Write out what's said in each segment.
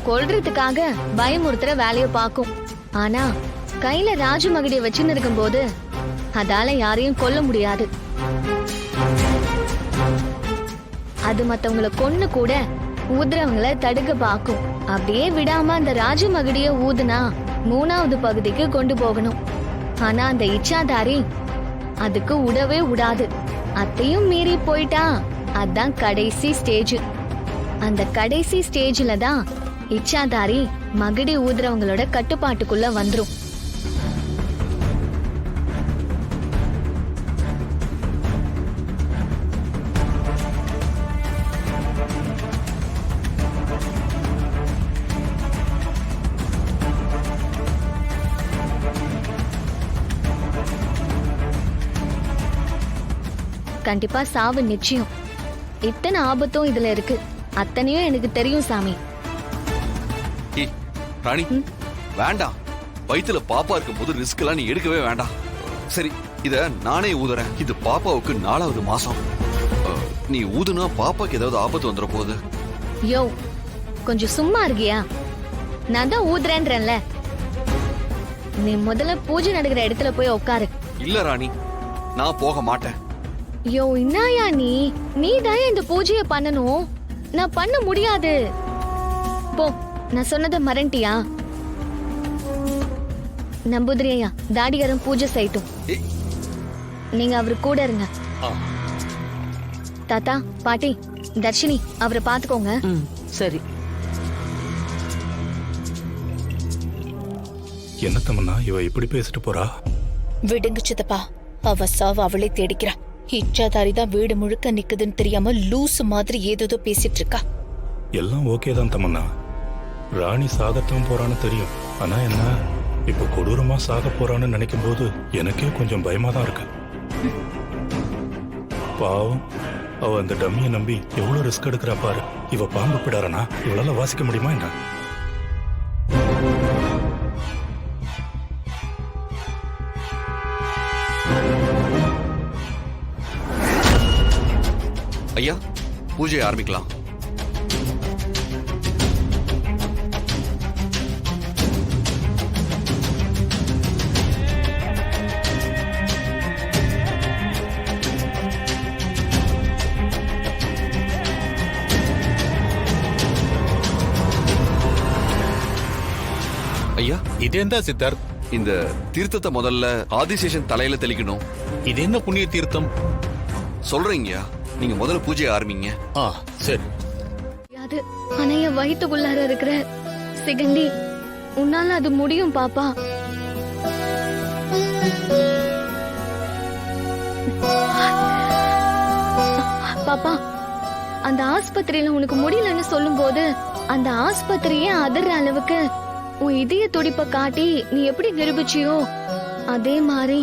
கொல்றதுக்காக பயமுறுத்துற வேலைய பாக்கும். ஆனா கையில ராஜமகடிய வச்சுன்னு இருக்கும் போது அதால யாரையும் கொல்ல முடியாது. அது மத்தவங்களை கொன்னு கூட ஊதுறவங்களை தடுக்க பாக்கும். அப்படியே விடாம அந்த ராஜமகடிய ஊதுனா 3வது பகுதிக்கு கொண்டு போகணும். ஆனா அந்த இச்சாதாரி அதுக்கு உடவே விடாது. அத்தையும் மீறி போயிட்டா அதான் கடைசி ஸ்டேஜ். அந்த கடைசி ஸ்டேஜ்ல தான் இச்சாதாரி மகடி ஊதுறவங்களோட கட்டுப்பாட்டுக்குள்ள வந்துரும். கண்டிப்பா சாவு நிச்சயம். இத்தனை ஆபத்தும் இதுல இருக்கு. அத்தனையும் எனக்கு தெரியும் சாமி. ராணி வேண்டாம். வயித்துல பாப்பா இருக்கும் போது ரிஸ்க் எல்லாம் நீ எடுக்கவே வேண்டாம். சரி, இத நானே ஊதுறேன். இது பாப்பாவுக்கு 4வது மாசம். நீ ஊதுனா பாப்பாக்கு ஏதாவது ஆபத்து வந்துட போகுது. யோ, கொஞ்சம் சும்மா இருக்கியா? நான் தான் ஊதுறேன்றேன்ல. நீ முதல்ல பூஜை நடக்கிற இடத்துல போய் உட்காரு. இல்ல ராணி, நான் போக மாட்டேன். யோ, இன்னாயா நீ தான் இந்த பூஜைய பண்ணணும். நான் பண்ண முடியாது. போ, நான் சொன்னதை மறண்டியா? நம்புதிரியா தாடிகாரன் பூஜை செய்யட்டும். நீங்க அவரு கூட இருங்க. தாத்தா, பாட்டி, தர்ஷினி அவரை பாத்துக்கோங்க. சரி. என்ன தமன்னா இவ இப்படி பேசிட்டு போறா? விடுங்க சித்தப்பா, அவ சாவ அவளே தேடிக்கிறா. இச்சாதாரி தான் வீடு முழுக்க நிக்குதுன்னு தெரியாம லூசு மாதிரி ஏதோ பேசிட்டு இருக்கா. எல்லாம் ஓகே தான் தமன்னா. ராணி சாகத்தான் போறான்னு தெரியும். ஆனா என்ன, இப்ப கொடூரமா சாக போறான்னு நினைக்கும் போது எனக்கே கொஞ்சம் பயமா தான் இருக்கு. பாவம், அவ அந்த டம்மியை நம்பி எவ்வளவு ரிஸ்க் எடுக்கிறா பாரு. இவ பாம்பு பிடாரனா இவளால வாசிக்க முடியுமா என்ன? ஐயா, பூஜையை ஆரம்பிக்கலாம். ஐயா, இதேந்தா சித்தார்த், இந்த தீர்த்தத்தை முதல்ல ஆதிசேஷன் தலையில தெளிக்கணும். இது என்ன புண்ணிய தீர்த்தம் சொல்றீங்கயா? நீங்க முதல்ல பூஜையை ஆரம்பிங்க. சரி. அது ஆனா என் வயிற்றுக்குள்ளார இருக்கிற சிகண்டி, உன்னால அது முடியும் பாப்பா. பாப்பா, அந்த ஆஸ்பத்திரியில உனக்கு முடியலன்னு சொல்லும் போது அந்த ஆஸ்பத்திரியே அதிர்ற அளவுக்கு உன் இதய துடிப்ப காட்டி நீ எப்படி நிரூபிச்சியோ அதே மாதிரி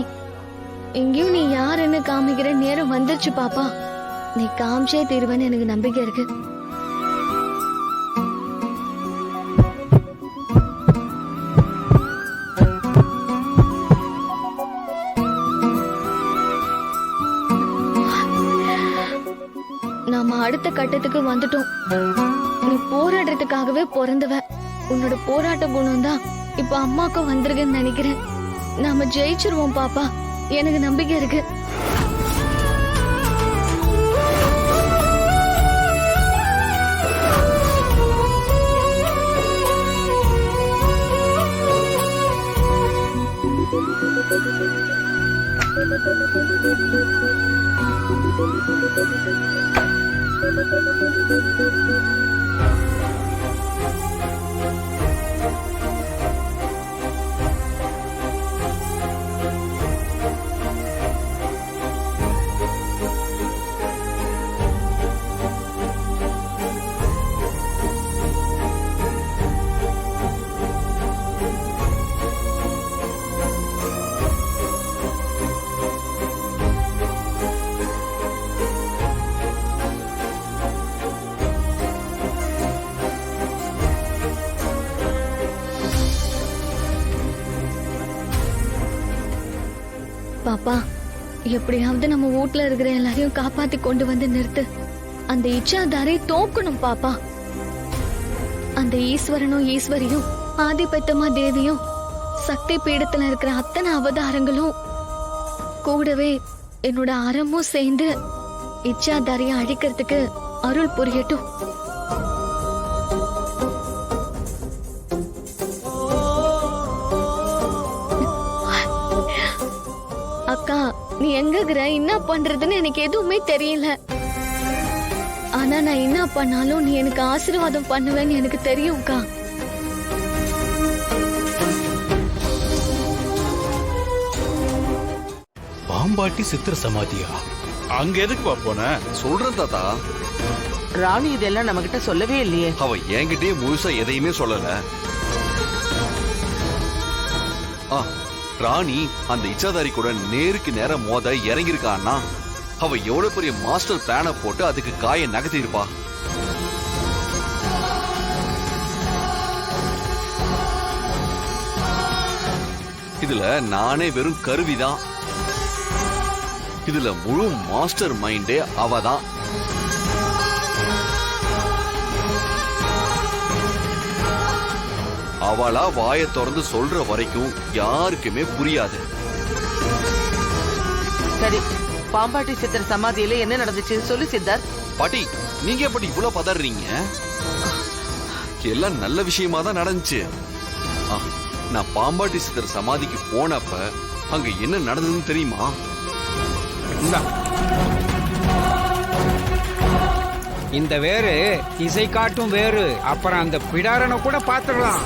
எங்கேயும் நீ யாருன்னு காமிக்கிற நேரம் வந்துருச்சு பாப்பா. நீ காமிச்சே தீர்வேன்னு எனக்கு நம்பிக்கை இருக்கு. நாம அடுத்த கட்டத்துக்கு வந்துட்டோம். நீ போராடுறதுக்காகவே பிறந்தவ. உன்னோட போராட்ட குணம் தான் இப்ப அம்மாக்கும் வந்திருக்குன்னு நினைக்கிறேன். நாம ஜெயிச்சிருவோம் பாப்பா, எனக்கு நம்பிக்கை இருக்கு. பாப்பா, எப்படியாவது நம்ம வீட்ல இருக்கிற எல்லாரையும் காப்பாத்தி கொண்டு வந்து நிறுத்து. அந்த இச்சாதாரை தோக்கணும் பாப்பா. அந்த ஈஸ்வரனும் ஈஸ்வரியும் ஆதிபத்தமா தேவியும் சக்தி பீடத்துல இருக்கிற அத்தனை அவதாரங்களும் கூடவே என்னோட அறமும் சேர்ந்து இச்சாதாரிய அழிக்கிறதுக்கு அருள் புரியட்டும். அக்கா, நீ எங்க இருக்கிற, என்ன பண்றதுன்னு எனக்கு எதுவுமே தெரியல. ஆனா நான் என்ன பண்ணாலும் நீ எனக்கு ஆசீர்வாதம் பண்ணுவேன்னு எனக்கு தெரியும்க்கா. பாம்பாட்டி சித்தர் சமாதியா? அங்க எதுக்கு போன? சொல்றேன் தாத்தா. ராணி இதெல்லாம் நம்ம கிட்ட சொல்லவே இல்லையே. அவ என்கிட்டயே முழுசா எதையுமே சொல்லல. ராணி அந்த இச்சாதாரி கூட நேருக்கு நேரம் மோத இறங்கியிருக்கான்னா அவ எவ்வளவு பெரிய மாஸ்டர் பிளான போட்டு அதுக்கு காய நகர்த்தி இருப்பா. இதுல நானே வெறும் கருவிதான். இதுல முழு மாஸ்டர் மைண்டே அவதான். அவளா வாயை திறந்து சொல்ற வரைக்கும் யாருக்குமே புரியாது. சரி, பாம்பாட்டி சித்தர் சமாதியில என்ன நடந்துச்சு சொல்லு சித்தார்த். பாட்டி, நீங்க எப்படி இவ்வளவு பதறீங்க? எல்லாம் நல்ல விஷயமா தான் நடந்துச்சு. நான் பாம்பாட்டி சித்தர் சமாதிக்கு போனப்ப அங்க என்ன நடந்ததுன்னு தெரியுமா? இந்த வேறு இசை காட்டும் வேறு. அப்புறம் அந்த பிடாரனை கூட பாத்துடலாம்.